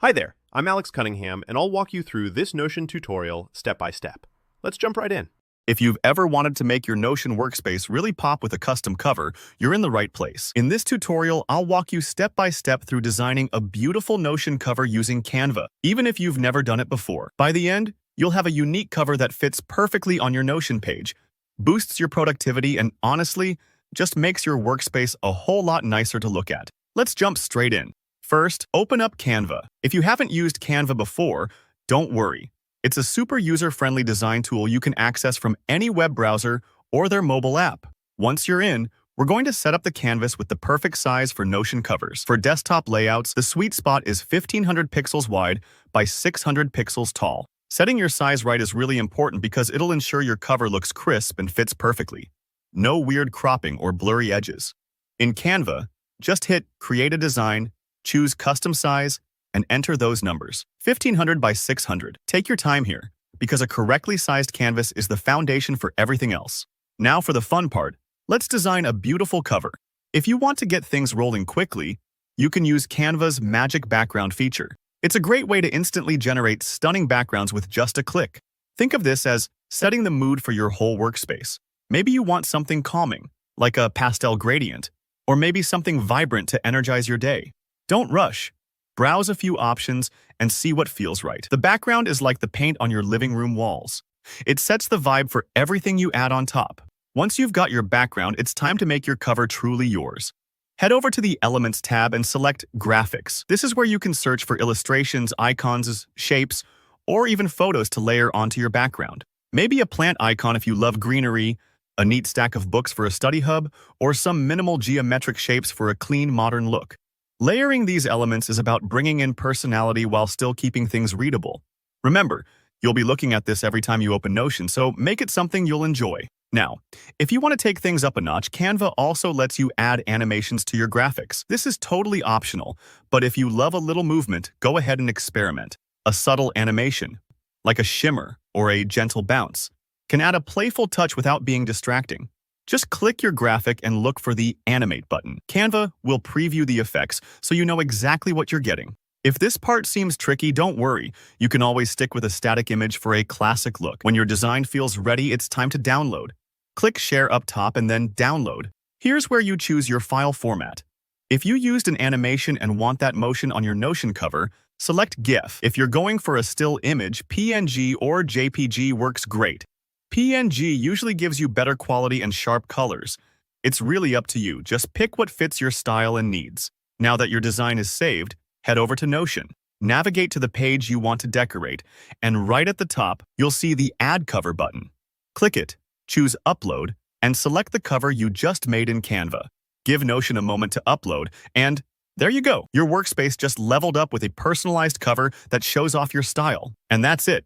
Hi there, I'm Alex Cunningham, and I'll walk you through this Notion tutorial step by step. Let's jump right in. If you've ever wanted to make your Notion workspace really pop with a custom cover, you're in the right place. In this tutorial, I'll walk you step by step through designing a beautiful Notion cover using Canva, even if you've never done it before. By the end, you'll have a unique cover that fits perfectly on your Notion page, boosts your productivity, and honestly, just makes your workspace a whole lot nicer to look at. Let's jump straight in. First, open up Canva. If you haven't used Canva before, don't worry. It's a super user-friendly design tool you can access from any web browser or their mobile app. Once you're in, we're going to set up the canvas with the perfect size for Notion covers. For desktop layouts, the sweet spot is 1500 pixels wide by 600 pixels tall. Setting your size right is really important because it'll ensure your cover looks crisp and fits perfectly. No weird cropping or blurry edges. In Canva, just hit Create a Design, choose Custom Size, and enter those numbers. 1500 by 600. Take your time here, because a correctly sized canvas is the foundation for everything else. Now for the fun part, let's design a beautiful cover. If you want to get things rolling quickly, you can use Canva's magic background feature. It's a great way to instantly generate stunning backgrounds with just a click. Think of this as setting the mood for your whole workspace. Maybe you want something calming, like a pastel gradient, or maybe something vibrant to energize your day. Don't rush. Browse a few options and see what feels right. The background is like the paint on your living room walls. It sets the vibe for everything you add on top. Once you've got your background, it's time to make your cover truly yours. Head over to the Elements tab and select Graphics. This is where you can search for illustrations, icons, shapes, or even photos to layer onto your background. Maybe a plant icon if you love greenery, a neat stack of books for a study hub, or some minimal geometric shapes for a clean, modern look. Layering these elements is about bringing in personality while still keeping things readable. Remember, you'll be looking at this every time you open Notion, so make it something you'll enjoy. Now, if you want to take things up a notch, Canva also lets you add animations to your graphics. This is totally optional, but if you love a little movement, go ahead and experiment. A subtle animation, like a shimmer or a gentle bounce, can add a playful touch without being distracting. Just click your graphic and look for the Animate button. Canva will preview the effects so you know exactly what you're getting. If this part seems tricky, don't worry. You can always stick with a static image for a classic look. When your design feels ready, it's time to download. Click Share up top and then Download. Here's where you choose your file format. If you used an animation and want that motion on your Notion cover, select GIF. If you're going for a still image, PNG or JPG works great. PNG usually gives you better quality and sharp colors. It's really up to you. Just pick what fits your style and needs. Now that your design is saved, head over to Notion. Navigate to the page you want to decorate, and right at the top, you'll see the Add Cover button. Click it, choose Upload, and select the cover you just made in Canva. Give Notion a moment to upload, and there you go. Your workspace just leveled up with a personalized cover that shows off your style. And that's it.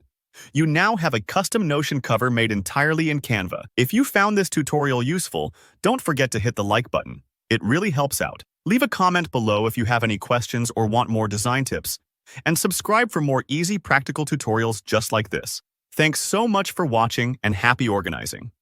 You now have a custom Notion cover made entirely in Canva. If you found this tutorial useful, don't forget to hit the like button. It really helps out. Leave a comment below if you have any questions or want more design tips. And subscribe for more easy, practical tutorials just like this. Thanks so much for watching and happy organizing.